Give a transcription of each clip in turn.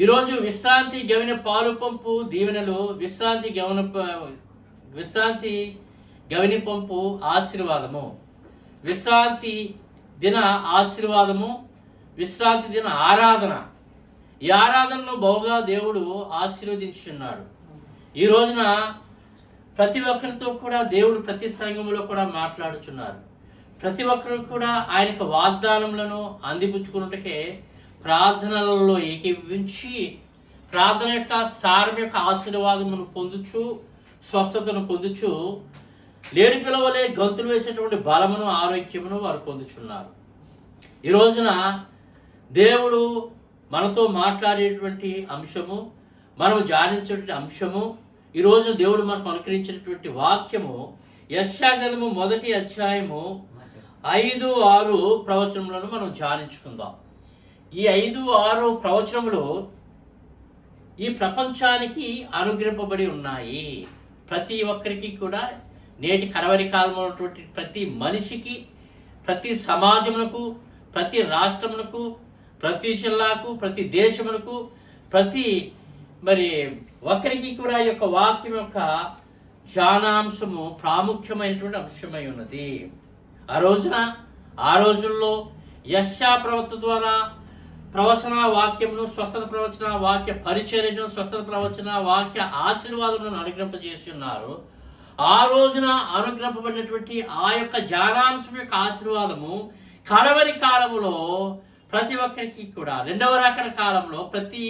ఈరోజు విశ్రాంతి గవిన పాలు పంపు దీవెనలు, విశ్రాంతి గవిని పంపు ఆశీర్వాదము, విశ్రాంతి దిన ఆశీర్వాదము, విశ్రాంతి దిన ఆరాధన. ఈ ఆరాధనను బహుగా దేవుడు ఆశీర్వదించున్నాడు. ఈ రోజున ప్రతి ఒక్కరితో కూడా దేవుడు ప్రతి సంఘంలో కూడా మాట్లాడుచున్నారు. ప్రతి ఒక్కరు కూడా ఆయనకు వాగ్దానములను అందిపుచ్చుకున్నట్టుకే ప్రార్థనలలో ఏకీభవించి ప్రార్థన యొక్క సారం యొక్క ఆశీర్వాదమును పొందుచు, స్వస్థతను పొందుచు, లేడి పిలవలే గంతులు వేసేటువంటి బలమును, ఆరోగ్యమును వారు పొందుచున్నారు. ఈ రోజున దేవుడు మనతో మాట్లాడేటువంటి అంశము, మనం ధ్యానించేటువంటి అంశము, ఈరోజు దేవుడు మనకు అనుకరించినటువంటి వాక్యము యెషయా గ్రంథము 1వ అధ్యాయము 5, 6 ప్రవచనములను మనం ధ్యానించుకుందాం. ఈ 5, 6 ప్రవచనములు ఈ ప్రపంచానికి అనుగ్రహింపబడి ఉన్నాయి. ప్రతి ఒక్కరికి కూడా నేటి కడవరి కాలంలో ఉన్నటువంటి ప్రతి మనిషికి, ప్రతి సమాజమునకు, ప్రతి రాష్ట్రమునకు, ప్రతి జిల్లాకు, ప్రతి దేశమునకు, ప్రతి ఒక్కరికి కూడా ఈ యొక్క వాక్యం యొక్క ధ్యానాంశము ప్రాముఖ్యమైనటువంటి అంశమై ఉన్నది. ఆ రోజుల్లో యెషయా ప్రవక్త ద్వారా ప్రవచన వాక్యమును, స్వస్థత ప్రవచన వాక్య పరిచర్యను, స్వస్థత ప్రవచన వాక్య ఆశీర్వాదములను అనుగ్రహింపజేస్తున్నారు. ఆ రోజున అనుగ్రహింపబడినటువంటి ఆ యొక్క ధ్యానాంశం యొక్క ఆశీర్వాదము కడవరి కాలములో ప్రతి ఒక్కరికి కూడా, రెండవ రాకడ కాలంలో ప్రతి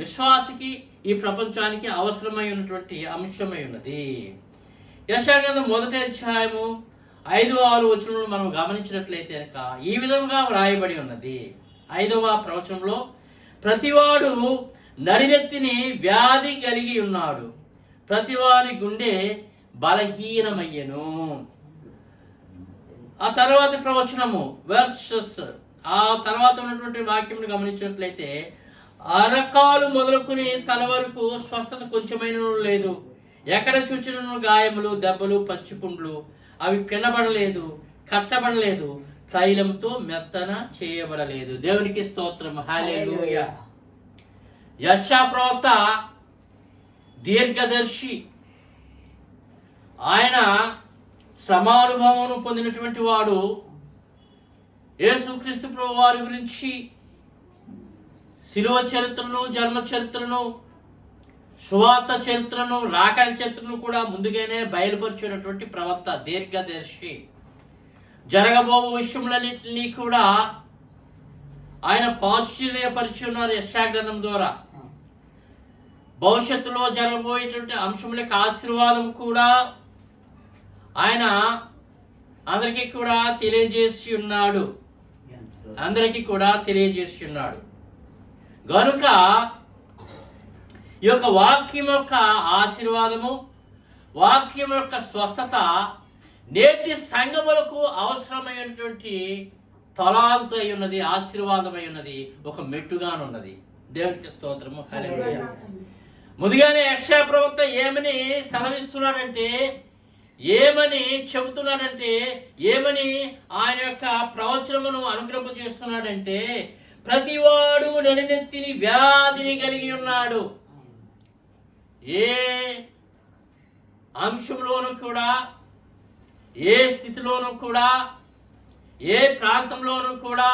విశ్వాసికి, ఈ ప్రపంచానికి అవసరమై ఉన్నటువంటి అంశమై ఉన్నది. యెషయా గ్రంథం 1వ అధ్యాయము 5, 6 వచనములను మనం గమనించినట్లయితే కనుక ఈ విధంగా వ్రాయబడి ఉన్నది. 5వ ప్రవచనంలో, ప్రతివాడు నడినెత్తిని వ్యాధి కలిగి ఉన్నాడు, ప్రతివాని గుండె బలహీనమయ్యను. ఆ తర్వాత ప్రవచనము ఆ తర్వాత ఉన్నటువంటి వాక్యం గమనించినట్లయితే, అరకాలు మొదలుకుని తల వరకు స్వస్థత కొంచెమైన లేదు, ఎక్కడ చూచిన గాయములు, దెబ్బలు, పచ్చిపుండ్లు, అవి పినబడలేదు, కట్టబడలేదు, తైలంతో మెత్తన చేయబడలేదు. దేవునికి స్తోత్రం, హల్లెలూయా. యెషయా ప్రవక్త దీర్ఘదర్శి. ఆయన శ్రమానుభవం పొందినటువంటి వాడు. యేసుక్రీస్తు ప్రభు వారి గురించి శిలువ చరిత్రను, జన్మ చరిత్రను, సువార్త చరిత్రను, రాకడ చరిత్రను కూడా ముందుగానే బయలుపరిచినటువంటి ప్రవక్త, దీర్ఘదర్శి. జరగబోవు విషయములన్నింటినీ కూడా ఆయన ప్రాచుర్యపరిచి ఉన్నారు యెషయా గ్రంథం ద్వారా. భవిష్యత్తులో జరగబోయేటువంటి అంశముల యొక్క ఆశీర్వాదం కూడా ఆయన అందరికీ కూడా తెలియజేసి ఉన్నాడు. గనుక ఈ యొక్క వాక్యం యొక్క ఆశీర్వాదము, వాక్యం యొక్క స్వస్థత నేటి సంఘములకు అవసరమైనటువంటి తలాంతు అయి ఉన్నది, ఆశీర్వాదమై ఉన్నది, ఒక మెట్టుగానున్నది. దేవునికి స్తోత్రము, హల్లెలూయా. ముందుగానే యెషయా ప్రవక్త ఏమని సెలవిస్తున్నాడంటే, ఏమని చెబుతున్నాడంటే, ఏమని ఆయన యొక్క ప్రవచనమును అనుగ్రహింపజేస్తున్నాడంటే, ప్రతివాడు నడినెత్తిని వ్యాధిని కలిగి ఉన్నాడు. ఏ అంశంలోనూ కూడా, ఏ స్థితిలోనూ కూడా, ఏ ప్రాంతంలోనూ కూడా,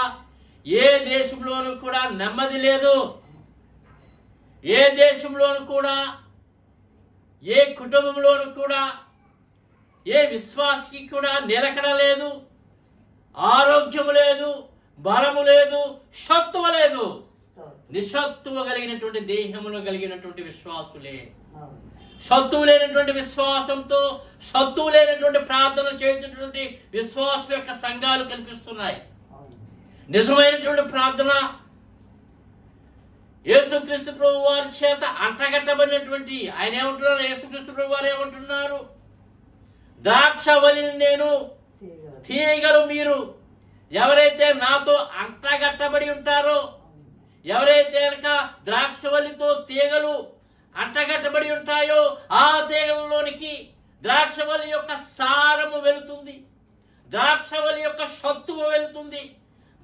ఏ దేశంలోనూ కూడా నెమ్మది లేదు. ఏ దేశంలోనూ కూడా, ఏ కుటుంబంలోనూ కూడా, ఏ విశ్వాసికి కూడా నిలకడ లేదు, ఆరోగ్యము లేదు, బలము లేదు, సత్తువ లేదు. నిస్సత్తువ కలిగినటువంటి దేహములు కలిగినటువంటి విశ్వాసులే. సత్తువు లేనటువంటి విశ్వాసంతో, సత్తువు లేనటువంటి ప్రార్థన చేసేటువంటి విశ్వాసం యొక్క సంఘాలు కనిపిస్తున్నాయి. నిజమైనటువంటి ప్రార్థన యేసుక్రీస్తు ప్రభు వారి చేత అంటగట్టబడినటువంటి ఆయన ఏమంటున్నారు? యేసుక్రీస్తు ప్రభు వారు ఏమంటున్నారు? ద్రాక్షవల్లిని నేను, తీగలు మీరు. ఎవరైతే నాతో అంటగట్టబడి ఉంటారో, ఎవరైతే కనుక ద్రాక్షవల్లితో తీగలు అంటగట్టబడి ఉంటాయో, ఆ తీగలలోనికి ద్రాక్షవల్లి యొక్క సారము వెళుతుంది, ద్రాక్షవల్లి యొక్క సత్తువ వెళుతుంది,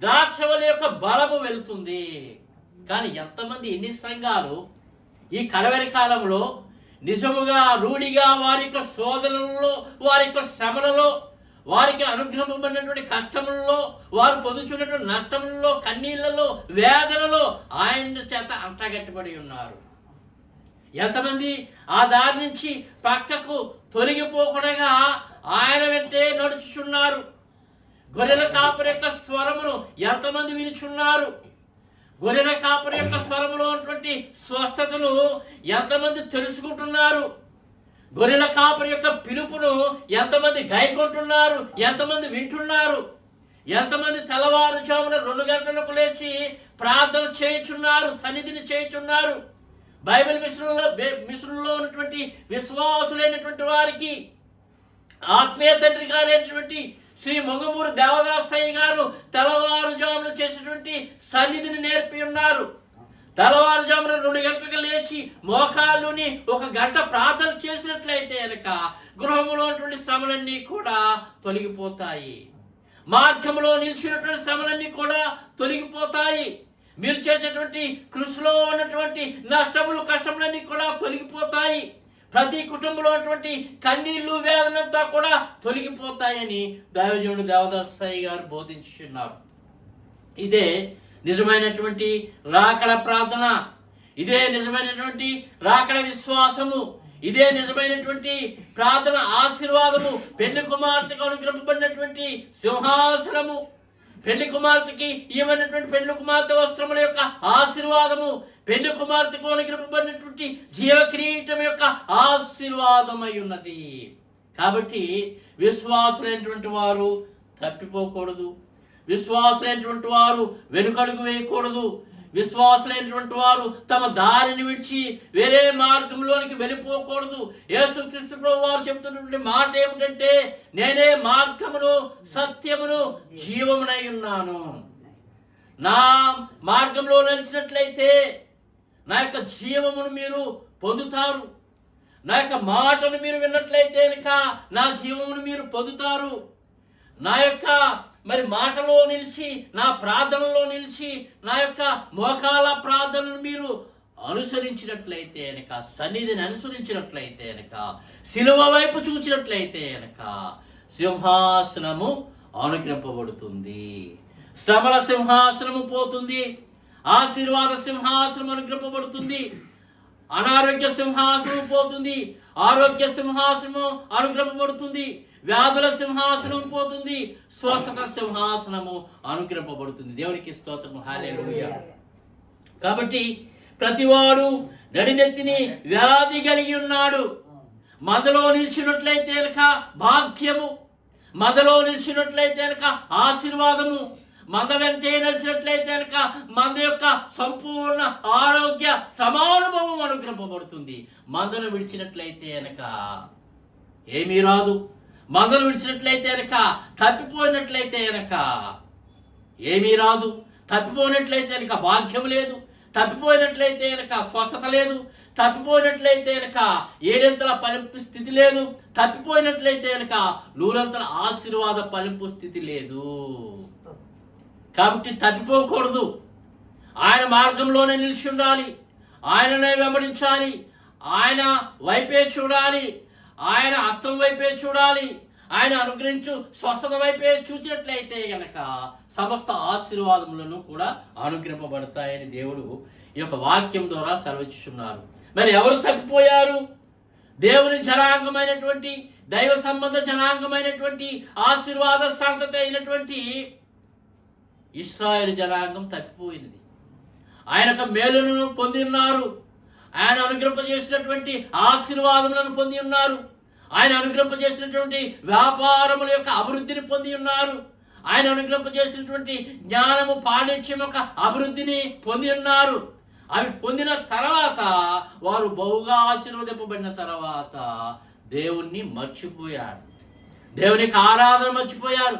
ద్రాక్షవల్లి యొక్క బలము వెళుతుంది. కానీ ఎంతమంది, ఎన్ని సంఘాలు ఈ కడవరి కాలంలో నిజముగా రూఢిగా వారి యొక్క శోధనలలో, వారి యొక్క శ్రమలలో, వారికి అనుగ్రహింపబడినటువంటి కష్టములలో, వారు పొందుచున్నటువంటి నష్టములలో, కన్నీళ్లలో, వేదనలో ఆయన చేత అంటగట్టబడి ఉన్నారు. ఎంతమంది ఆ దారి నుంచి పక్కకు తొలగిపోకుండా ఆయన వెంటే నడుచుచున్నారు. గొర్రెల కాపరి యొక్క స్వరమును ఎంతమంది వినుచున్నారు? గొర్రెల కాపరి యొక్క స్వరములో ఉన్నటువంటి స్వస్థతను ఎంతమంది తెలుసుకుంటున్నారు? గొర్రెల కాపరి యొక్క పిలుపును ఎంతమంది గైకొంటున్నారు? ఎంతమంది వింటున్నారు? ఎంతమంది తెల్లవారుజామున 2 గంటలకు లేచి ప్రార్థన చేయుచున్నారు, సన్నిధిని చేయుచున్నారు? బైబిల్ మిషన్లో ఉన్నటువంటి విశ్వాసులైనటువంటి వారికి ఆత్మీయ తండ్రి గారైనటువంటి శ్రీ మొగమూరు దేవదాసయ్య గారు తెల్లవారుజామున చేసినటువంటి సన్నిధిని నేర్పి ఉన్నారు. తెల్లవారుజామున 2 గంటలకు లేచి మోకాళ్ళుని 1 గంట ప్రార్థన చేసినట్లయితే కనుక గృహంలో ఉన్నటువంటి శ్రమలన్నీ కూడా తొలగిపోతాయి. మార్గంలో నిలిచినటువంటి శ్రమలన్నీ కూడా తొలగిపోతాయి. మీరు చేసేటువంటి కృషిలో ఉన్నటువంటి నష్టములు, కష్టములన్నీ కూడా తొలగిపోతాయి. ప్రతి కుటుంబంలో ఉన్నటువంటి కన్నీళ్లు, వేదనంతా కూడా తొలగిపోతాయని దైవజనుడు దేవదాసయ్య గారు బోధించున్నారు. ఇదే నిజమైనటువంటి రాకడ ప్రార్థన, ఇదే నిజమైనటువంటి రాకడ విశ్వాసము, ఇదే నిజమైనటువంటి ప్రార్థన ఆశీర్వాదము. పెళ్లి కుమార్తెకు అనుగ్రహింపబడినటువంటి సింహాసనము, పెళ్లి కుమార్తెకి ఏమైనటువంటి పెళ్లి కుమార్తె వస్త్రముల యొక్క ఆశీర్వాదము, పెళ్లి కుమార్తెకు అనుగ్రహింపబడినటువంటి జీవకిరీటం యొక్క ఆశీర్వాదమై ఉన్నది. కాబట్టి విశ్వాసులైనటువంటి వారు తప్పిపోకూడదు. విశ్వాసులైనటువంటి వారు వెనుకడుగు వేయకూడదు. విశ్వాసులైనటువంటి వారు తమ దారిని విడిచి వేరే మార్గంలోనికి వెళ్ళిపోకూడదు. యేసుక్రీస్తు ప్రభువు వారు చెబుతున్నటువంటి మాట ఏమిటంటే, నేనే మార్గమును, సత్యమును, జీవమునై ఉన్నాను. నా మార్గంలో నడిచినట్లయితే నా యొక్క జీవమును మీరు పొందుతారు. నా యొక్క మాటను మీరు విన్నట్లయితే కనుక నా జీవమును మీరు పొందుతారు. నా యొక్క మాటలో నిలిచి, నా ప్రార్థనలో నిలిచి, నా యొక్క మోకాల ప్రార్థనను మీరు అనుసరించినట్లయితే కనుక, సన్నిధిని అనుసరించినట్లయితే కనుక, శిలువ వైపు చూచినట్లయితే కనుక సింహాసనము అనుగ్రహింపబడుతుంది. శ్రమల సింహాసనము పోతుంది, ఆశీర్వాద సింహాసనం అనుగ్రహింపబడుతుంది. అనారోగ్య సింహాసనం పోతుంది, ఆరోగ్య సింహాసనము అనుగ్రహింపబడుతుంది. వ్యాధుల సింహాసనం పోతుంది, స్వస్థత సింహాసనము అనుగ్రహింపబడుతుంది. దేవునికి స్తోత్రము, హల్లెలూయా. కాబట్టి ప్రతివాడు నడినెత్తిని వ్యాధి కలిగి ఉన్నాడు. మందలో నిలిచినట్లయితే కనుక భాగ్యము, మందలో నిలిచినట్లయితే కనుక ఆశీర్వాదము, మంద వెంటే నడిచినట్లయితే కనుక మంద యొక్క సంపూర్ణ ఆరోగ్య సమానుభవం అనుగ్రహింపబడుతుంది. మందను విడిచినట్లయితే కనుక ఏమీ రాదు. మందను విడిచినట్లయితే కనుక, తప్పిపోయినట్లయితే కనుక ఏమీ రాదు. తప్పిపోయినట్లయితే కనుక భాగ్యం లేదు. తప్పిపోయినట్లయితే కనుక స్వస్థత లేదు. తప్పిపోయినట్లయితే కనుక ఏడంతల ఫలింపు స్థితి లేదు. తప్పిపోయినట్లయితే కనుక 100 ఆశీర్వాద ఫలింపు స్థితి లేదు. కాబట్టి తప్పిపోకూడదు. ఆయన మార్గంలోనే నిలిచి ఉండాలి. ఆయననే వెంబడించాలి. ఆయన వైపే చూడాలి. ఆయన హస్తం వైపే చూడాలి. ఆయన అనుగ్రహించు స్వస్థత వైపే చూచినట్లయితే గనక సమస్త ఆశీర్వాదములను కూడా అనుగ్రహింపబడతాయని దేవుడు ఈ యొక్క వాక్యం ద్వారా సెలవిస్తున్నారు. మరి ఎవరు తప్పిపోయారు? దేవుని జనాంగమైనటువంటి, దైవ సంబంధ జనాంగమైనటువంటి, ఆశీర్వాద సంతతి అయినటువంటి ఇశ్రాయేలు జనాంగం తప్పిపోయినది. ఆయన యొక్క మేలును పొంది ఉన్నారు. ఆయన అనుగ్రహింపజేసినటువంటి ఆశీర్వాదములను పొంది ఉన్నారు. ఆయన అనుగ్రహింపజేసినటువంటి వ్యాపారముల యొక్క అభివృద్ధిని పొంది ఉన్నారు. ఆయన అనుగ్రహింపజేసినటువంటి జ్ఞానము, పాండిత్యం యొక్క అభివృద్ధిని పొంది ఉన్నారు. అవి పొందిన తర్వాత వారు బహుగా ఆశీర్వదింపబడిన తర్వాత దేవుణ్ణి మర్చిపోయారు. దేవునికి ఆరాధన మర్చిపోయారు.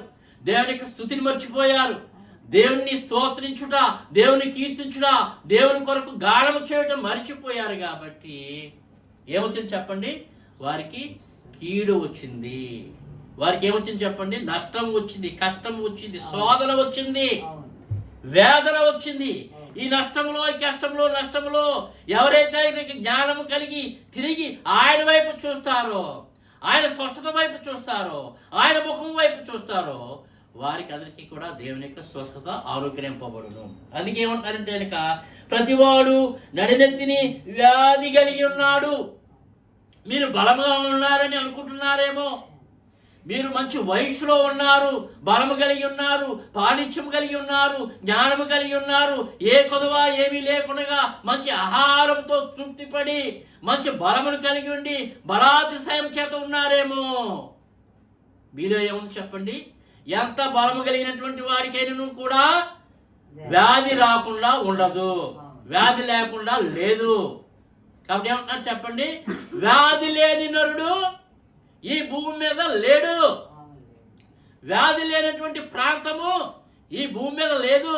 దేవునికి స్తుతిని మర్చిపోయారు. దేవుని స్తోత్రించుట, దేవుని కీర్తించుట, దేవుని కొరకు గానము చేయటం మర్చిపోయారు. కాబట్టి ఏమొచ్చింది చెప్పండి? వారికి కీడు వచ్చింది. వారికి ఏమొచ్చింది చెప్పండి? నష్టం వచ్చింది, కష్టం వచ్చింది, శోధన వచ్చింది, వేదన వచ్చింది. ఈ నష్టములో, ఈ కష్టములో, నష్టములో ఎవరైతే ఆయనకి జ్ఞానము కలిగి తిరిగి ఆయన వైపు చూస్తారో, ఆయన స్వస్థత వైపు చూస్తారో, ఆయన ముఖం వైపు చూస్తారో, వారికి అందరికీ కూడా దేవుని యొక్క స్వస్థత ఆరోగ్యింపబడును. అందుకే ఏమంటారంటే కనుక ప్రతివాడు నడినెత్తిని వ్యాధి కలిగి ఉన్నాడు. మీరు బలముగా ఉన్నారని అనుకుంటున్నారేమో, మీరు మంచి వయసులో ఉన్నారు, బలము కలిగి ఉన్నారు, పాండిత్యం కలిగి ఉన్నారు, జ్ఞానము కలిగి ఉన్నారు, ఏ కొదవ ఏమీ లేకుండా మంచి ఆహారంతో తృప్తిపడి మంచి బలమును కలిగి ఉండి బలాతిశయం చేత ఉన్నారేమో. మీలో ఏముంది చెప్పండి? ఎంత బలము కలిగినటువంటి వారికైనా కూడా వ్యాధి రాకుండా ఉండదు, వ్యాధి లేకుండా లేదు. కాబట్టి ఏమంటున్నారు చెప్పండి? వ్యాధి లేని నరుడు ఈ భూమి మీద లేడు. వ్యాధి లేనటువంటి ప్రాంతము ఈ భూమి మీద లేదు.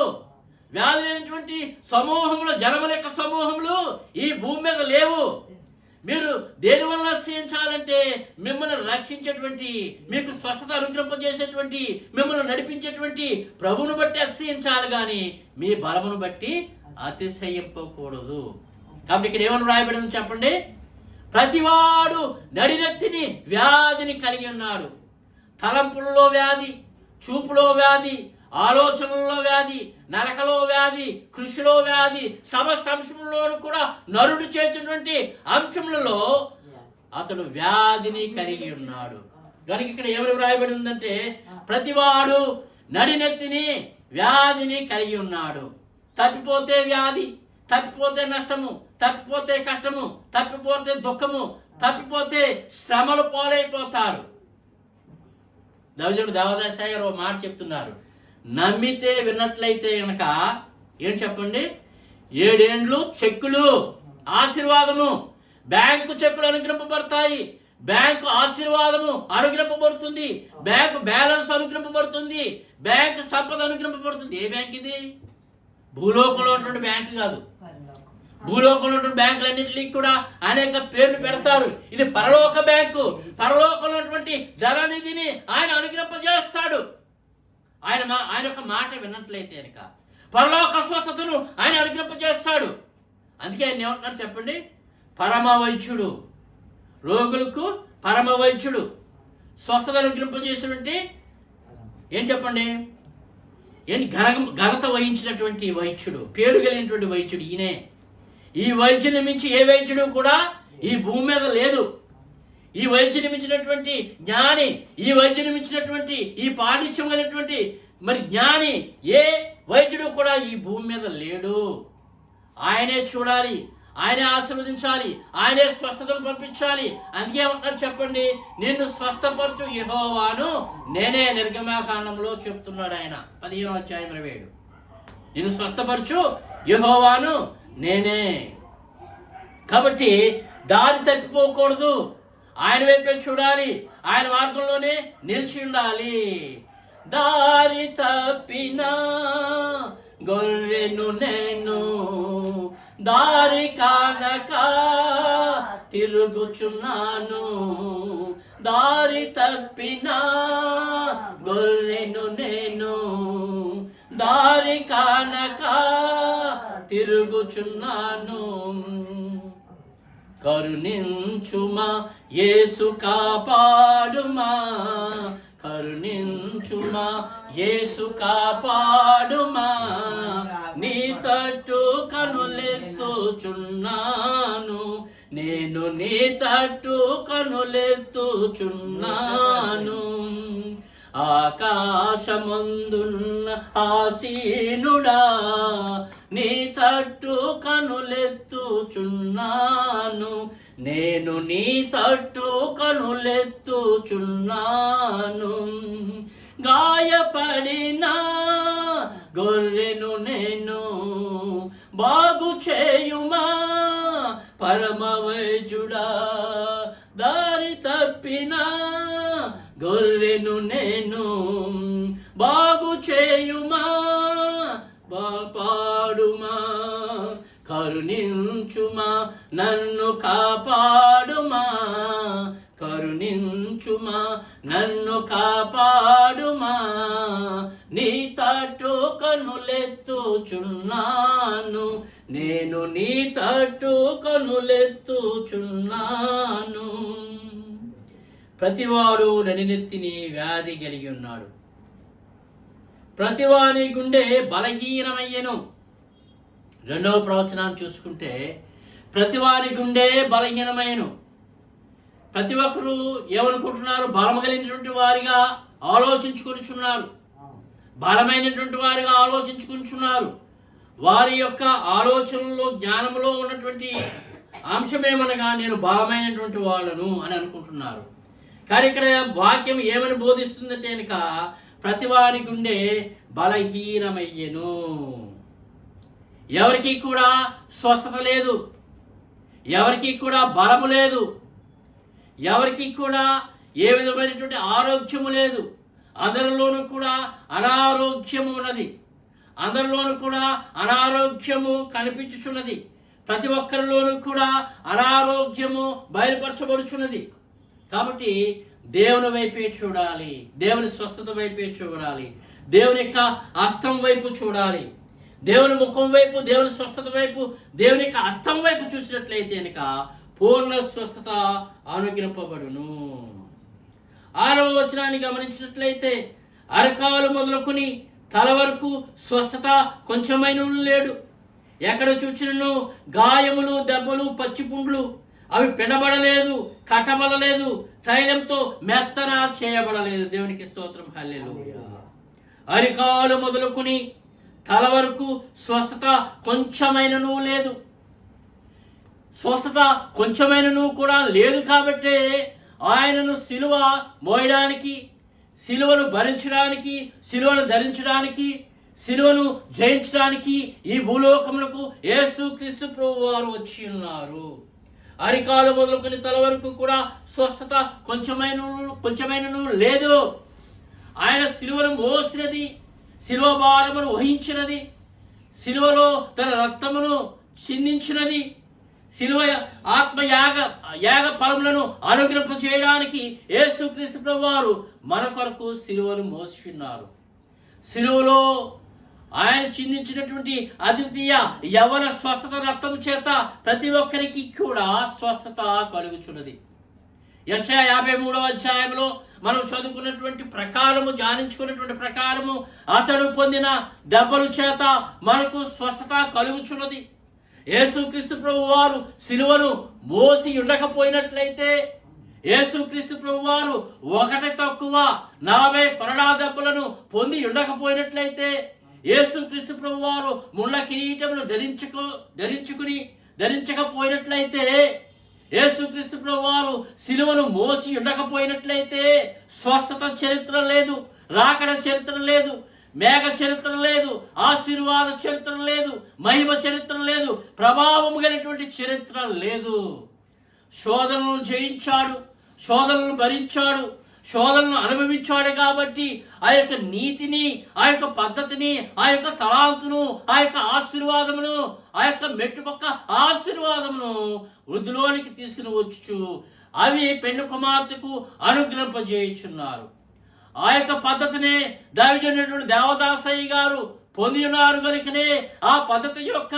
వ్యాధి లేనటువంటి సమూహములు, జనముల యొక్క సమూహములు ఈ భూమి మీద లేవు. మీరు దేని వల్ల అతిశయించాలంటే మిమ్మల్ని రక్షించేటువంటి, మీకు స్వస్థత అనుగ్రహింపజేసేటువంటి, మిమ్మల్ని నడిపించేటువంటి ప్రభువును బట్టి అతిశయించాలి, కానీ మీ బలమును బట్టి అతిశయింపకూడదు. కాబట్టి ఇక్కడ ఏమని రాయబడింది చెప్పండి? ప్రతివాడు నడినెత్తిని వ్యాధిని కలిగి ఉన్నాడు. తలంపుల్లో వ్యాధి, చూపులో వ్యాధి, ఆలోచనల్లో వ్యాధి, నరకలో వ్యాధి, కృషిలో వ్యాధి, సమస్త అంశంలోనూ కూడా నరుడు చేసినటువంటి అంశములలో అతడు వ్యాధిని కలిగి ఉన్నాడు. కనుక ఇక్కడ ఎవరు రాయబడి ఉందంటే ప్రతివాడు నడినెత్తిని వ్యాధిని కలిగి ఉన్నాడు. తప్పిపోతే వ్యాధి, తప్పిపోతే నష్టము, తప్పిపోతే కష్టము, తప్పిపోతే దుఃఖము, తప్పిపోతే శ్రమలు పాలైపోతారు. దైవజనుడు దేవదాసాయి గారు ఒక మాట చెప్తున్నారు. నమ్మితే విన్నట్లయితే కనుక ఏం చెప్పండి? 7 ఏండ్లు చెక్కులు ఆశీర్వాదము, బ్యాంకు చెక్కులు అనుగ్రహింపబడతాయి, బ్యాంకు ఆశీర్వాదము అనుగ్రహింపబడుతుంది, బ్యాంకు బ్యాలెన్స్ అనుగ్రహింపబడుతుంది, బ్యాంకు సంపద అనుగ్రహింపబడుతుంది. ఏ బ్యాంక్ ఇది? భూలోకంలో ఉన్నటువంటి బ్యాంకు కాదు. భూలోకంలో ఉన్నటువంటి బ్యాంకులన్నింటినీ కూడా అనేక పేర్లు పెడతారు. ఇది పరలోక బ్యాంకు. పరలోకంలో ఉన్నటువంటి ధననిధిని ఆయన అనుగ్రహింపజేస్తాడు. ఆయన యొక్క మాట విన్నట్లయితే కనుక పరలోక స్వస్థతను ఆయన అనుగ్రహింపజేస్తాడు. అందుకే ఆయన ఏమంటున్నారు చెప్పండి? పరమ వైద్యుడు, రోగులకు పరమ వైద్యుడు, స్వస్థత అనుగ్రహింపజేసినటువంటి ఏం చెప్పండి? ఏంటి? ఘనత వహించినటువంటి వైద్యుడు, పేరు కలిగినటువంటి వైద్యుడు ఈయనే. ఈ వైద్యుని మించి ఏ వైద్యుడు కూడా ఈ భూమి మీద లేదు. ఈ వైద్యుని మించినటువంటి జ్ఞాని, ఈ వైద్యుని మించినటువంటి ఈ పాండిత్యం కలిగినటువంటి మరి జ్ఞాని ఏ వైద్యుడు కూడా ఈ భూమి మీద లేడు. ఆయనే చూడాలి, ఆయనే ఆశీర్వదించాలి, ఆయనే స్వస్థతను పంపించాలి. అందుకే ఏమంటారు చెప్పండి? నిన్ను స్వస్థపరచు యెహోవాను నేనే. నిర్గమాకాండంలో చెప్తున్నాడు ఆయన, 15వ అధ్యాయం 27. నిన్ను స్వస్థపరచు యెహోవాను నేనే. కాబట్టి దారి తప్పిపోకూడదు, ఆయన వైపే చూడాలి, ఆయన మార్గంలోనే నిలిచి ఉండాలి. దారి తప్పిన గొర్రెను నేను, దారి కానక తిరుగుచున్నాను. దారి తప్పిన గొర్రెను నేను, దారి కానక తిరుగుచున్నాను. కరుణించుమా యేసు కాపాడుమా, కరుణించుమా యేసు కాపాడుమా. నీ తట్టు కనులెత్తుచున్నాను, నేను నీ తట్టు కనులెత్తుచున్నాను. ఆకాశమందున్న ఆసీనుడా, నీ తట్టు కనులెత్తుచున్నాను, నేను నీ తట్టు కనులెత్తుచున్నాను. గాయపడిన గొర్రెను నేను, బాగు చేయుమా పరమ వైద్యుడా. దారి తప్పిన గొర్రెను నేను, బాగు చేయుమా, పాడుమా. కరుణించుమా, నన్ను కాపాడుమా, కరుణించుమా, నన్ను కాపాడుమా. నీ తట్టు కనులెత్తుచున్నాను, నేను నీ తట్టు కనులెత్తుచున్నాను. ప్రతివాడు నడినెత్తిని వ్యాధి కలిగి ఉన్నాడు, ప్రతివాని గుండె బలహీనమయ్యను. రెండవ ప్రవచనాన్ని చూసుకుంటే ప్రతివాని గుండె బలహీనమైనను. ప్రతి ఒక్కరూ ఏమనుకుంటున్నారు? బలము కలిగినటువంటి వారిగా ఆలోచించుకొనిచున్నారు, బలమైనటువంటి వారిగా ఆలోచించుకుంటున్నారు. వారి యొక్క ఆలోచనలో జ్ఞానంలో ఉన్నటువంటి అంశమేమనగా నేను బలమైనటువంటి వాళ్ళను అని అనుకుంటున్నారు. కానీ ఇక్కడ వాక్యం ఏమని బోధిస్తుందంటే కనుక ప్రతివాని గుండె బలహీనమయ్యెను. ఎవరికి కూడా స్వస్థత లేదు, ఎవరికి కూడా బలము లేదు, ఎవరికి కూడా ఏ విధమైనటువంటి ఆరోగ్యము లేదు. అందరిలోనూ కూడా అనారోగ్యము ఉన్నది, అందరిలోనూ కూడా అనారోగ్యము కనిపించుచున్నది. ప్రతి ఒక్కరిలోనూ కూడా అనారోగ్యము బయలుపరచబడుచున్నది. కాబట్టి దేవుని వైపే చూడాలి, దేవుని స్వస్థత వైపే చూడాలి, దేవుని యొక్క హస్తం వైపు చూడాలి. దేవుని ముఖం వైపు, దేవుని స్వస్థత వైపు, దేవుని యొక్క హస్తం వైపు చూసినట్లయితే కనుక పూర్ణ స్వస్థత అనుగ్రహింపబడును. 6వ వచనాన్ని గమనించినట్లయితే అరకాలు మొదలుకొని తల వరకు స్వస్థత కొంచెమైన లేడు. ఎక్కడ చూచినను గాయములు, దెబ్బలు, పచ్చిపుండ్లు, అవి పిడబడలేదు, కట్టబడలేదు, తైలంతో మెత్తన చేయబడలేదు. దేవునికి స్తోత్రం, హల్లెలూయా. అరికాలు మొదలుకొని తల వరకు స్వస్థత కొంచెమైనను లేదు. స్వస్థత కొంచెమైనను కూడా లేదు కాబట్టే ఆయనను సిలువ మోయడానికి, సిలువను భరించడానికి, సిలువను ధరించడానికి, సిలువను జయించడానికి ఈ భూలోకములకు యేసుక్రీస్తు ప్రభువు వారు వచ్చి ఉన్నారు. అరికాలు మొదలుకొని తల వరకు కూడా స్వస్థత కొంచెమైనను లేదు. ఆయన సిలువను మోసినది, సిలువ భారమును వహించినది, సిలువలో తన రక్తమును చిందించినది, సిలువ యాగ ఫలములను అనుగ్రహం చేయడానికి యేసుక్రీస్తు ప్రభువారు మన కొరకు సిలువను మోస్తున్నారు. సిలువలో ఆయన చిందించినటువంటి అద్వితీయ యవ్వన స్వస్థత రక్తము చేత ప్రతి ఒక్కరికి కూడా స్వస్థత కలుగుచున్నది. యెషయా 53వ అధ్యాయంలో మనం చదువుకున్నటువంటి ప్రకారము, ధ్యానించుకున్నటువంటి ప్రకారము అతడు పొందిన దెబ్బల చేత మనకు స్వస్థత కలుగుచున్నది. యేసుక్రీస్తు ప్రభువారు సిలువను మోసి ఉండకపోయినట్లయితే, యేసుక్రీస్తు ప్రభువారు ఒకటి తక్కువ 40 కొరడా దెబ్బలను పొంది ఉండకపోయినట్లయితే, యేసుక్రీస్తు ప్రభువారు ముళ్ళ కిరీటమును ధరించకపోయినట్లయితే, యేసుక్రీస్తు ప్రభువారు సిలువను మోసి ఉండకపోయినట్లయితే స్వస్థత చరిత్ర లేదు, రాకడ చరిత్ర లేదు, మేఘ చరిత్ర లేదు, ఆశీర్వాద చరిత్ర లేదు, మహిమ చరిత్ర లేదు, ప్రభావం కలిగినటువంటి చరిత్ర లేదు. శోధనలను జయించాడు, శోధనలను భరించాడు, శోధనలను అనుభవించాడు. కాబట్టి ఆ యొక్క నీతిని, ఆ యొక్క పద్ధతిని, ఆ యొక్క తలాంతును, ఆ యొక్క ఆశీర్వాదమును, ఆ యొక్క మెట్టుకొక్క ఆశీర్వాదమును వృద్ధిలోనికి తీసుకుని వచ్చు అవి పెండు కుమార్తెకు అనుగ్రహింపజేయుచున్నారు. ఆ యొక్క పద్ధతిని దైవజనుడు దేవదాసయ్య గారు పొంది ఉన్నారు కనుకనే ఆ పద్ధతి యొక్క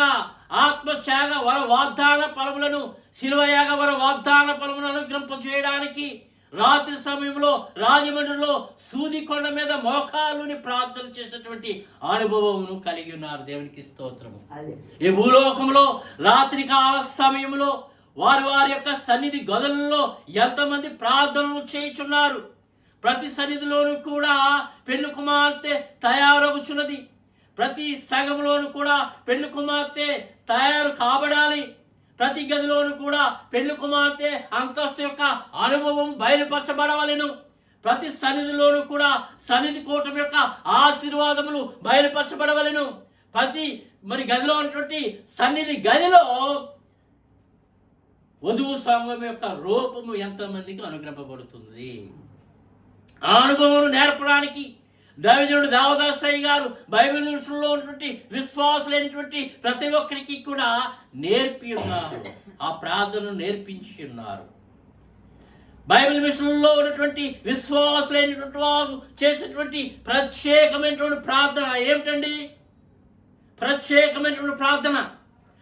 ఆత్మత్యాగ వర వాగ్దాన ఫలములను, శిలువయాగ వర వాగ్దాన ఫలములను అనుగ్రహింపజేయడానికి రాత్రి సమయంలో రాజమండ్రిలో సూది కొండ మీద మోకాలుని ప్రార్థన చేసేటువంటి అనుభవమును కలిగి ఉన్నారు. దేవునికి స్తోత్రము. ఈ భూలోకంలో రాత్రి కాల సమయంలో వారి యొక్క సన్నిధి గదులలో ఎంతమంది ప్రార్థనలు చేయుచున్నారు. ప్రతి సన్నిధిలోనూ కూడా పెళ్లి కుమార్తె తయారవుచున్నది. ప్రతి సంఘంలోనూ కూడా పెళ్లి కుమార్తె తయారు కాబడాలి. ప్రతి గదిలోనూ కూడా పెళ్లి కుమార్తె అంతస్తు యొక్క అనుభవం బయలుపరచబడవలెను. ప్రతి సన్నిధిలోనూ కూడా సన్నిధి కూటమి యొక్క ఆశీర్వాదములు బయలుపరచబడవలెను. ప్రతి గదిలో ఉన్నటువంటి సన్నిధి గదిలో వధువు సంఘం యొక్క రూపము ఎంతమందికి అనుగ్రహింపబడుతుంది. ఆ అనుభవం నేర్పడానికి దైవజనుడు దేవదాసయ్య గారు బైబిల్ విషయంలో ఉన్నటువంటి విశ్వాసులైనటువంటి ప్రతి ఒక్కరికి కూడా నేర్పి ఉన్నారు, ఆ ప్రార్థనను నేర్పించి ఉన్నారు. బైబిల్ మిషన్లో ఉన్నటువంటి విశ్వాసులైనటువంటి వారు చేసేటువంటి ప్రత్యేకమైనటువంటి ప్రార్థన ఏమిటండి? ప్రత్యేకమైనటువంటి ప్రార్థన.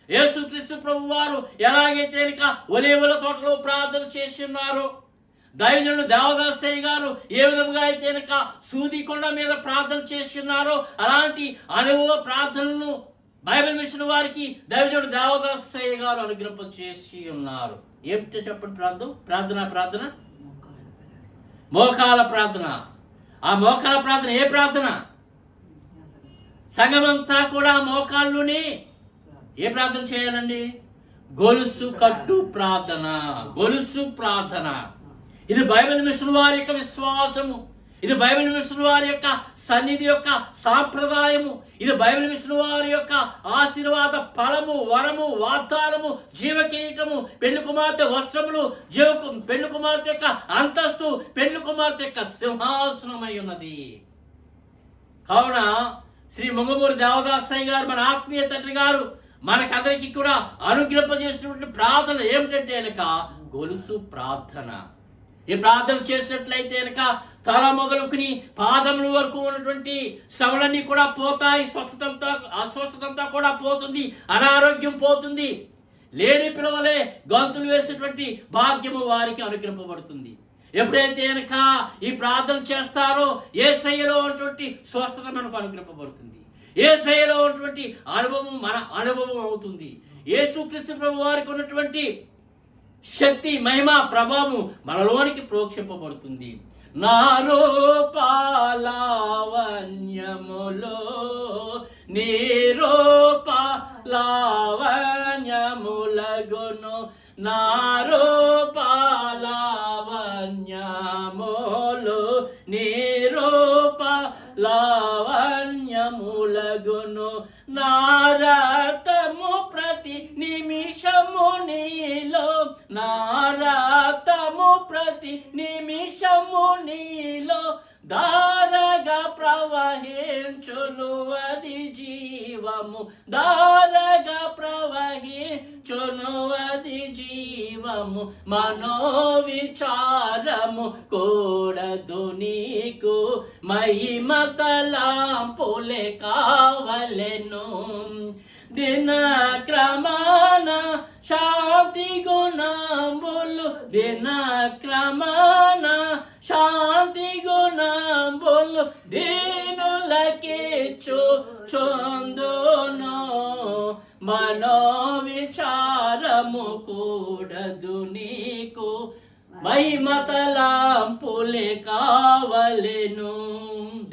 యేసుక్రీస్తు ప్రభు వారు ఎలాగైతే ఒలీవల తోటలో ప్రార్థన చేసి ఉన్నారో, దైవజనుడు దేవదాసయ్య గారు ఏ విధంగా అయితే సూది కొండ మీద ప్రార్థన చేసి ఉన్నారో, అలాంటి అనుభవ ప్రార్థనలను బైబిల్ మిషన్ వారికి దైవజనుడు దేవదాసయ్య గారు అనుగ్రహం చేసి ఉన్నారు. ఏమిటో చెప్పండి ప్రార్థన? మోకాల ప్రార్థన. ఆ మోకాల ప్రార్థన ఏ ప్రార్థన? సంఘమంతా కూడా మోకాళ్ళుని ఏ ప్రార్థన చేయాలండి? గొలుసు కట్టు ప్రార్థన. గొలుసు ప్రార్థన. ఇది బైబిల్ మిషన్ వారి యొక్క విశ్వాసము. ఇది బైబిల్ మిషన్ వారి యొక్క సన్నిధి యొక్క సాంప్రదాయము. ఇది బైబిల్ మిషన్ వారి యొక్క ఆశీర్వాద ఫలము, వరము, వాగ్దానము, జీవ కిరీటము, పెళ్లి కుమార్తె వస్త్రములు, పెళ్లి కుమార్తె యొక్క అంతస్తు, పెళ్లి కుమార్తె యొక్క సింహాసనమై ఉన్నది. కావున శ్రీ మంగమూరి దేవదాసయ్య గారు, మన ఆత్మీయ తండ్రి గారు, మనకందరికీ కూడా అనుగ్రహింపజేసినటువంటి ప్రార్థన ఏమిటంటే గొలుసు ప్రార్థన. ఈ ప్రార్థన చేసినట్లయితే తల మొదలుకుని పాదముల వరకు ఉన్నటువంటి శ్రమలన్నీ కూడా పోతాయి. అస్వస్థతంతా కూడా పోతుంది. అనారోగ్యం పోతుంది. లేని పిలవలే గంతులు వేసేటువంటి భాగ్యము వారికి అనుగ్రహింపబడుతుంది. ఎప్పుడైతే ఈ ప్రార్థన చేస్తారో యేసయ్యలో ఉన్నటువంటి స్వస్థత మనకు అనుగ్రహింపబడుతుంది. యేసయ్యలో ఉన్నటువంటి అనుభవం మన అనుభవం అవుతుంది. యేసుక్రీస్తు ప్రభు వారికి ఉన్నటువంటి శక్తి, మహిమ, ప్రభావం మనలోనికి ప్రోక్షింపబడుతుంది. నా రూపాలావణ్యములో నీ రూపాలావణ్యములగును. నా రూపాలావణ్యములు నీ రూపాలావణ్యములగును. నారతము ప్రతి నిమిషము నీలో, నారతము ప్రతి నిమిషము నీలో దారగా ప్రవహించును. అది జీవము, దారగా ప్రవహించును. అది జీవము. మనోవిచారము కూడదు నీకు, మహిమ తలాంపులే కావలెను. దిన క్రమాన శాంతి గుణంబులు, దిన క్రమాన శాంతి గుణంబులు దీనులకిచ్చు చొందును. మనోవిచారము కూడదు నీకు, మహిమ తలాంపులే కావలెను.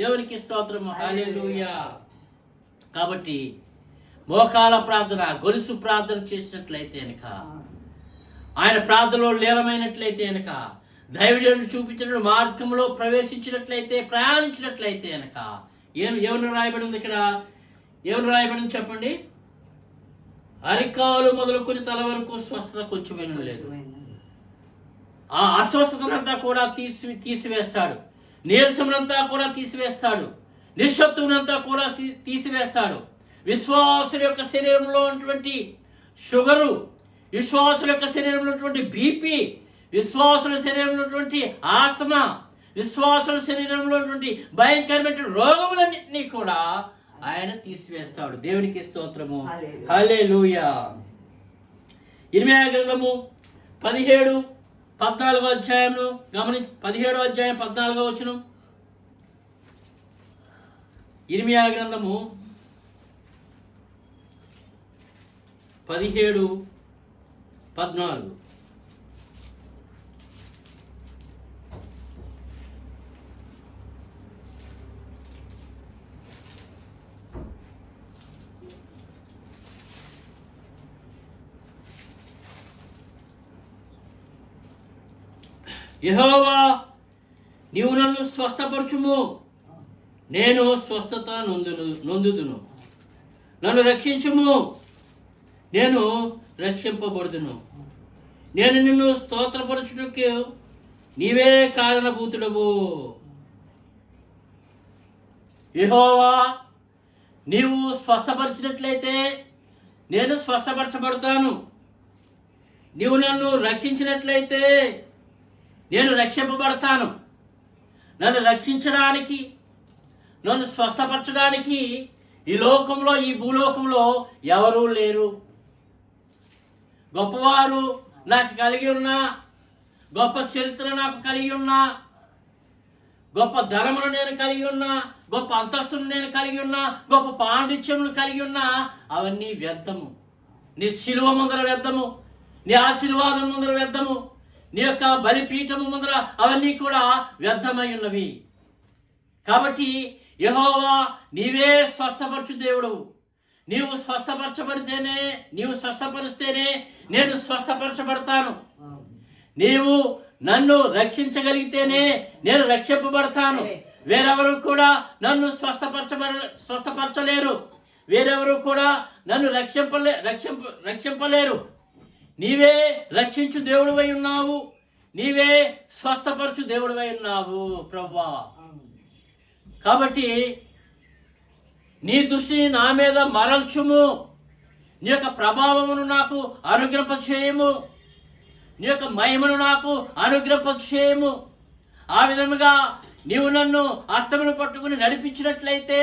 దేవునికి స్తోత్రము. హల్లెలూయా. కాబట్టి మోకాల ప్రార్థన, గొలుసు ప్రార్థన చేసినట్లయితే ఆయన ప్రార్థనలో లీలమైనట్లయితే దైవజనుడు చూపించిన మార్గంలో ప్రవేశించినట్లయితే, ప్రయాణించినట్లయితే ఏమని రాయబడి ఉంది ఇక్కడ? ఏమని రాయబడింది చెప్పండి? అరికాలు మొదలుకొని తల వరకు స్వస్థత కొంచెమైనా లేదు. ఆ అస్వస్థతనంతా కూడా తీసివేస్తాడు. నీరసమునంతా కూడా తీసివేస్తాడు. నిశ్శబ్దమునంతా కూడా తీసివేస్తాడు. విశ్వాసుల యొక్క శరీరంలో ఉన్నటువంటి షుగరు, విశ్వాసుల యొక్క శరీరంలో ఉన్నటువంటి బీపీ, విశ్వాసుల శరీరంలో ఉన్నటువంటి ఆస్తమా, విశ్వాసుల శరీరంలో ఉన్నటువంటి భయంకరమైన రోగములన్నింటినీ కూడా ఆయన తీసివేస్తాడు. దేవునికి స్తోత్రము. హల్లెలూయా. ఇర్మీయా గ్రంథము 17-14 అధ్యాయము గమని 17వ అధ్యాయం 14వ వచనం. ఇర్మీయా గ్రంథము 17-14. యెహోవా, నీవు నన్ను స్వస్థపరచుము, నేను స్వస్థత నొందుదును. నన్ను రక్షించుము, నేను రక్షింపబడుదును. నేను నిన్ను స్తోత్రపరచుటకు నీవే కారణభూతుడవు. యెహోవా, నీవు స్వస్థపరిచినట్లయితే నేను స్వస్థపరచబడతాను. నీవు నన్ను రక్షించినట్లయితే నేను రక్షింపబడతాను. నన్ను రక్షించడానికి, నన్ను స్వస్థపరచడానికి ఈ లోకంలో, ఈ భూలోకంలో ఎవరూ లేరు. గొప్పవారు నాకు కలిగి ఉన్నా, గొప్ప చరిత్ర నాకు కలిగి ఉన్నా, గొప్ప ధనమును నేను కలిగి ఉన్నా, గొప్ప అంతస్తును నేను కలిగి ఉన్నా, గొప్ప పాండిత్యమును కలిగి ఉన్నా, అవన్నీ వ్యర్థము. నీ శిలువ ముందర వ్యర్థము, నీ ఆశీర్వాదం ముందర వ్యర్థము, నీ యొక్క బలిపీఠము ముందర అవన్నీ కూడా వ్యర్థమై ఉన్నవి. కాబట్టి యెహోవా నీవే స్వస్థపరచు దేవుడు. నీవు స్వస్థపరచబడితేనే, నీవు స్వస్థపరిస్తేనే నేను స్వస్థపరచబడతాను. నీవు నన్ను రక్షించగలిగితేనే నేను రక్షింపబడతాను. వేరెవరు కూడా నన్ను స్వస్థపరచలేరు. వేరెవరు కూడా నన్ను రక్షింపలేరు. నీవే రక్షించు దేవుడివై ఉన్నావు, నీవే స్వస్థపరచు దేవుడివై ఉన్నావు ప్రభువా. కాబట్టి నీ దృష్టిని నా మీద మరల్చుము, నీ యొక్క ప్రభావమును నాకు అనుగ్రహింపచేయము, నీ యొక్క మహిమను నాకు అనుగ్రహింపచేయము. ఆ విధముగా నీవు నన్ను హస్తమును పట్టుకుని నడిపించినట్లయితే,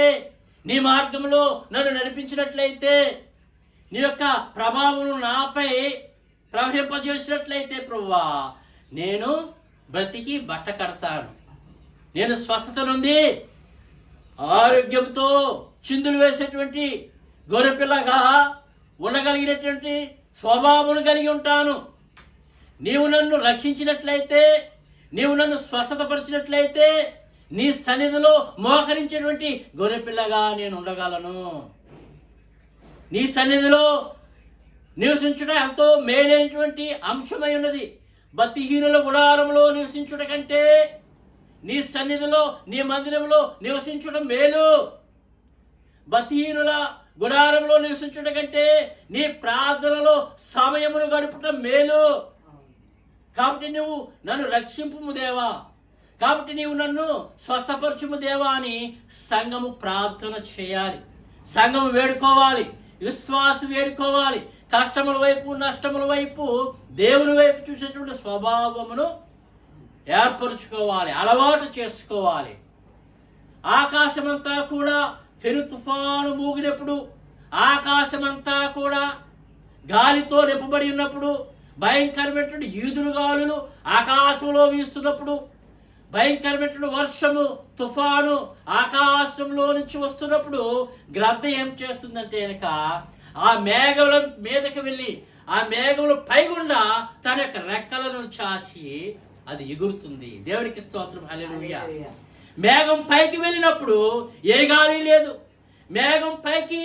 నీ మార్గంలో నన్ను నడిపించినట్లయితే, నీ యొక్క ప్రభావమును నాపై ప్రవహింపజేసినట్లయితే ప్రభువా, నేను బ్రతికి బట్ట కడతాను. నేను స్వస్థత నుండి ఆరోగ్యంతో చిందులు వేసేటువంటి గొర్రెపిల్లగా ఉండగలిగినటువంటి స్వభావం కలిగి ఉంటాను. నీవు నన్ను రక్షించినట్లయితే, నీవు నన్ను స్వస్థతపరిచినట్లయితే, నీ సన్నిధిలో మోకరించేటువంటి గొర్రెపిల్లగా నేను ఉండగలను. నీ సన్నిధిలో నివసించుట ఎంతో మేలైనటువంటి అంశమై ఉన్నది. భక్తిహీనుల గుడారంలో నివసించుట కంటే నీ సన్నిధిలో, నీ మందిరంలో నివసించుట మేలు. భక్తిహీనుల గుడారంలో నివసించుట కంటే నీ ప్రార్థనలో సమయమును గడుపుట మేలు. కాబట్టి నువ్వు నన్ను రక్షింపుము దేవా, కాబట్టి నీవు నన్ను స్వస్థపరచుము దేవా అని సంఘము ప్రార్థన చేయాలి, సంఘము వేడుకోవాలి, విశ్వాసం వేడుకోవాలి. కష్టముల వైపు, నష్టముల వైపు, దేవుని వైపు చూసేటువంటి స్వభావమును ఏర్పరచుకోవాలి, అలవాటు చేసుకోవాలి. ఆకాశమంతా కూడా పెను తుఫాను మూగినప్పుడు, ఆకాశమంతా కూడా గాలితో నింపబడి ఉన్నప్పుడు, భయంకరమైనటువంటి ఈదురుగాలులు ఆకాశంలో వీస్తున్నప్పుడు, భయంకరమైనటువంటి వర్షము, తుఫాను ఆకాశంలో నుంచి వస్తున్నప్పుడు గ్రంథం ఏం చేస్తుందంటే కనుక ఆ మేఘముల మీదకి వెళ్ళి ఆ మేఘముల పైగుండా తన యొక్క రెక్కలను చాచి అది ఎగురుతుంది. దేవునికి స్తోత్రం, హల్లెలూయా. మేఘం పైకి వెళ్ళినప్పుడు ఏ గాలి లేదు. మేఘం పైకి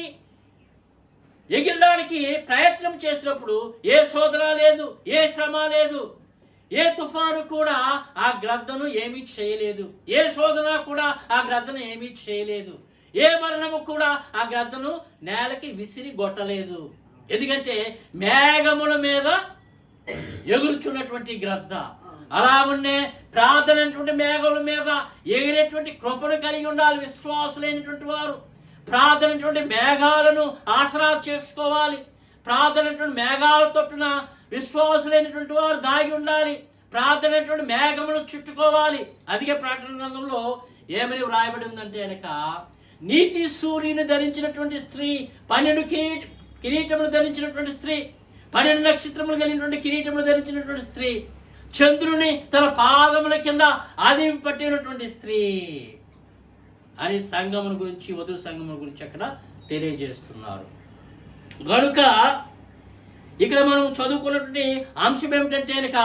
ఎగిరడానికి ప్రయత్నం చేసినప్పుడు ఏ శోధన లేదు, ఏ శ్రమ లేదు, ఏ తుఫాను కూడా ఆ గ్రద్దను ఏమీ చేయలేదు, ఏ శోధన కూడా ఆ గ్రద్దను ఏమీ చేయలేదు, ఏ మరణము కూడా ఆ గ్రద్దను నేలకి విసిరి కొట్టలేదు. ఎందుకంటే మేఘముల మీద ఎగురుచున్నటువంటి గ్రద్ద. అలా ఉండే ప్రార్థనటువంటి మేఘముల మీద ఎగిరేటువంటి కృపను కలిగి ఉండాలి విశ్వాసులైనటువంటి వారు. ప్రార్థనటువంటి మేఘాలను ఆసరా చేసుకోవాలి. ప్రార్థనటువంటి మేఘాల తొట్టున విశ్వాసులైనటువంటి వారు దాగి ఉండాలి. ప్రార్థనటువంటి మేఘమును చుట్టుకోవాలి. అదిగే ప్రకటన గ్రంథంలో ఏమని వ్రాయబడి ఉందంటే కనుక, నీతి సూర్యుని ధరించినటువంటి స్త్రీ, 12 కిరీటములు ధరించినటువంటి స్త్రీ, 12 నక్షత్రములు కలిగినటువంటి కిరీటములు ధరించినటువంటి స్త్రీ, చంద్రుని తన పాదముల కింద ఆదివి పట్టినటువంటి స్త్రీ అని సంఘముల గురించి, వధువు సంఘముల గురించి అక్కడ తెలియజేస్తున్నారు. కనుక ఇక్కడ మనం చదువుకున్నటువంటి అంశం ఏమిటంటే కనుక,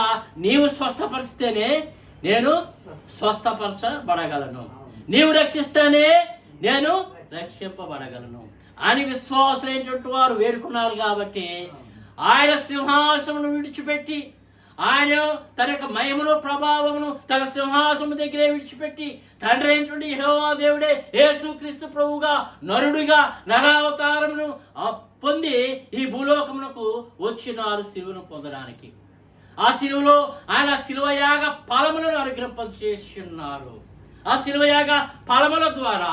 నీవు స్వస్థపరిస్తేనే నేను స్వస్థపరచబడగలను, నీవు రక్షిస్తేనే నేను రక్షింపబడగలను అని విశ్వాసులైనటువంటి వారు వేడుకున్నారు. కాబట్టి ఆయన సింహాసనమును విడిచిపెట్టి, ఆయన తన యొక్క మహిమను, ప్రభావమును తన సింహాసనం దగ్గరే విడిచిపెట్టి, తండ్రి అయినటువంటి యెహోవా దేవుడే యేసుక్రీస్తు ప్రభువుగా నరుడిగా నరావతారమును పొంది ఈ భూలోకమునకు వచ్చినారు సిలువను పొందడానికి. ఆ సిలువలో ఆయన శిలువయాగ ఫలములను అనుగ్రహింపచేసి ఉన్నారు. ఆ శిలువయాగ ఫలముల ద్వారా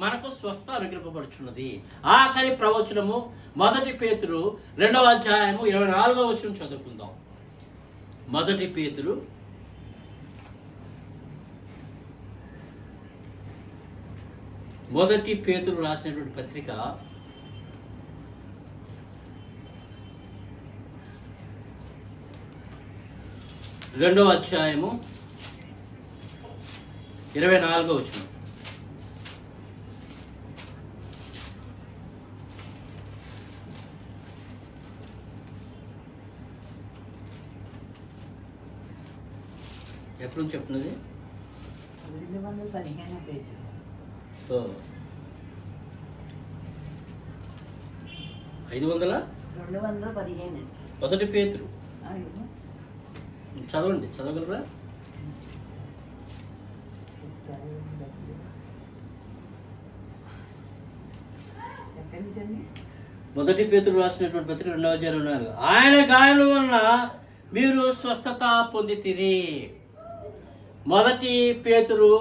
మనకు స్వస్థ అనుగ్రహింపబడుచున్నది. ఆఖరి ప్రవచనము 1 పేతురు 2వ అధ్యాయము 24వ వచనం చదువుకుందాం. 1 పేతురు మొదటి పేతురు రాసినటువంటి పత్రిక 2వ అధ్యాయము 24వ వచనం. ఎప్పుడు చెప్తున్నది? 215 మొదటి పేతురు చదవండి, చదవగలరా? మొదటి పేతురు రాసినటువంటి పత్రిక 2వ అధ్యాయం 24. ఆయన గాయముల వలన మీరు స్వస్థత పొందితిరి. మొదటి పేతురు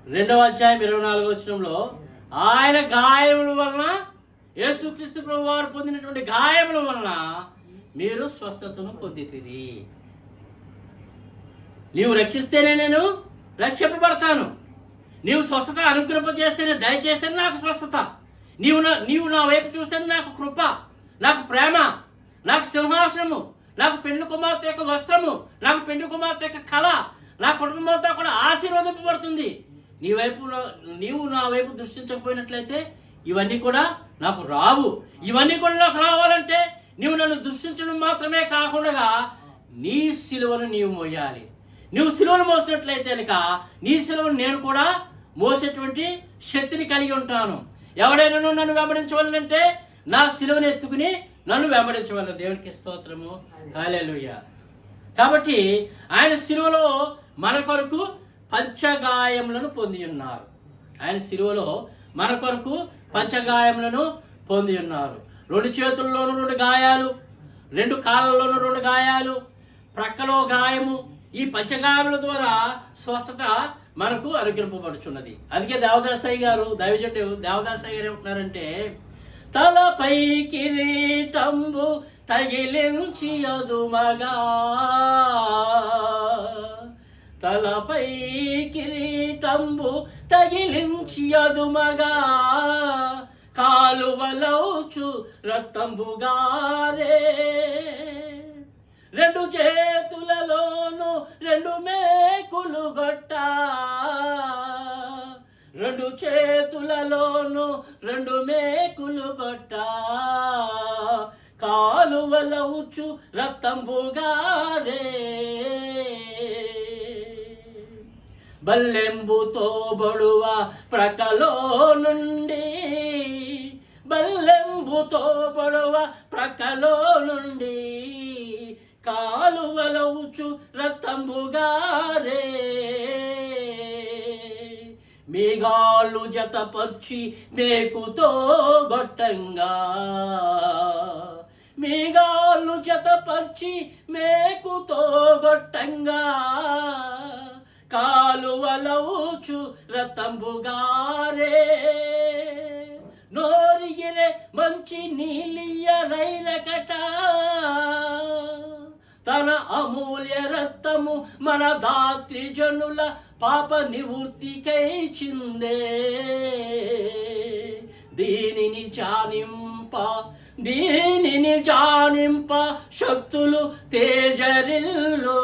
2వ అధ్యాయం 24వ వచనంలో ఆయన గాయముల వలన, యేసుక్రీస్తు ప్రభువు వారు పొందినటువంటి గాయముల వలన మీరు స్వస్థతను పొందితిరి. నీవు రక్షిస్తేనే నేను రక్షింపబడతాను. నీవు స్వస్థత అనుగ్రహింపజేస్తేనే, దయచేస్తేనే నాకు స్వస్థత. నీవు నా వైపు చూస్తేనే నాకు కృప, నాకు ప్రేమ, నాకు సింహాసనము, నాకు పెండ్లి కుమార్తె యొక్క వస్త్రము, నాకు పెండ్లి కుమార్తె యొక్క కళ, నా కుటుంబంతో కూడా ఆశీర్వదింపబడుతుంది. నీవు నా వైపు దృష్టించకపోయినట్లయితే ఇవన్నీ కూడా నాకు రావు. ఇవన్నీ కూడా నాకు రావాలంటే నీవు నన్ను దృష్టించడం మాత్రమే కాకుండా నీ సిలువను నీవు మోయాలి. నువ్వు సిలువను మోసినట్లయితే కనుక నీ సిలువను నేను కూడా మోసేటువంటి శక్తిని కలిగి ఉంటాను. ఎవడైనా నన్ను వెంబడించవాలంటే నా సిలువను ఎత్తుకుని నన్ను వెంబడించవాలి. దేవునికి స్తోత్రము, హల్లెలూయా. కాబట్టి ఆయన సిలువలో మన కొరకు పంచగాయములను పొంది ఉన్నారు. ఆయన సిలువలో మన కొరకు పంచగాయములను పొంది ఉన్నారు. 2 చేతుల్లోనూ 2 గాయాలు, 2 కాళ్ళలోనూ 2 గాయాలు, ప్రక్కలో గాయము. ఈ పంచగాయముల ద్వారా స్వస్థత మనకు అనుగ్రహింపబడుచున్నది. అందుకే దేవదాసయ్య గారు, దైవజనుడు దేవదాసయ్య గారు ఏమంటున్నారంటే, తలపై కిరీటంబు తగిలించి అదుమగా, తలపై కిరీటంబు తగిలించి అదుమగా, కాలువలౌచు రక్తంబుగారే, 2 చేతులలోను 2 మేకులు గొట్ట, 2 చేతులలోను 2 మేకులు గొట్ట, కాలువలౌచు రక్తంబుగారే, బల్లెంబుతో బడువ ప్రకలో నుండి, బల్లెంబుతో బడువ ప్రకలో నుండి, కాలువలౌచు రక్తంబుగారే, మేఘాలు జతపర్చి మేకుతో గొట్టంగా, మేఘాలు జతపర్చి మేకుతో గొట్టంగా, కాలువలౌచు రక్తంబుగారే, నోరిగిరే మంచి నీలియరైరకట, తన అమూల్య రక్తము మన దాత్రి జనుల పాప నివృత్తికై చిందే, దీనిని జానింప శక్తులు తేజరిల్లు,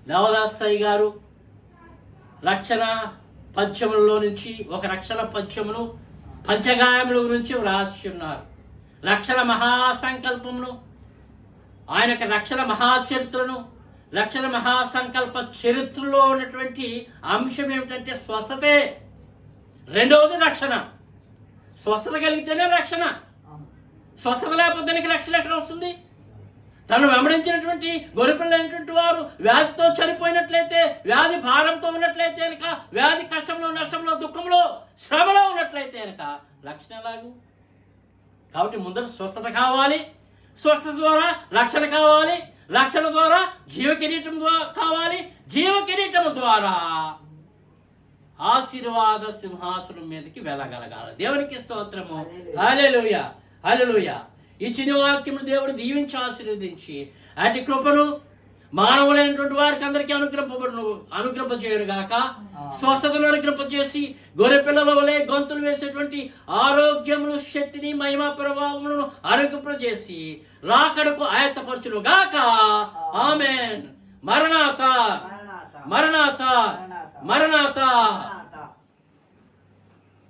దేవదాసయ్య గారు రక్షణ పద్యములలో నుంచి ఒక రక్షణ పద్యమును పంచగాయముల గురించి వ్రాసి ఉన్నారు. రక్షణ మహాసంకల్పమును, ఆయన యొక్క రక్షణ మహాచరిత్రను, రక్షణ మహాసంకల్ప చరిత్రలో ఉన్నటువంటి అంశం ఏమిటంటే స్వస్థతే. 2వది రక్షణ. స్వస్థత కలిగితేనే రక్షణ. స్వస్థత లేకపోతే దానికి రక్షణ ఎక్కడ వస్తుంది? తను వెంబడించినటువంటి గొర్రెపిల్లైనటువంటి వారు వ్యాధితో చనిపోయినట్లయితే, వ్యాధి భారంతో ఉన్నట్లయితే కనుక, వ్యాధి కష్టంలో, నష్టంలో, దుఃఖంలో, శ్రమలో ఉన్నట్లయితే కనుక రక్షణ ఎలాగు? కాబట్టి ముందర స్వస్థత కావాలి, స్వస్థత ద్వారా రక్షణ కావాలి, రక్షణ ద్వారా జీవ కిరీటం కావాలి, జీవ కిరీటం ద్వారా ఆశీర్వాద సింహాసనం మీదకి వెళ్ళగలగాలి. దేవునికి స్తోత్రము, హల్లెలూయా, హల్లెలూయా. ఈ చిన్న వాక్యము దేవుడు దీవించి ఆశీర్వదించి అటు కృపను మానవులైనటువంటి వారికి అందరికీ అనుగ్రహింపజేయరు గాక. స్వస్థతను అనుగ్రహింపజేసి గొర్రె పిల్లల వలె గొంతులు వేసేటువంటి ఆరోగ్యమును, శక్తిని, మహిమ ప్రభావములను అనుగ్రహింపజేసి రాకడకు ఆయత్తపరచును గాక. ఆమేన్. మరణాత మరణాత మరణాత.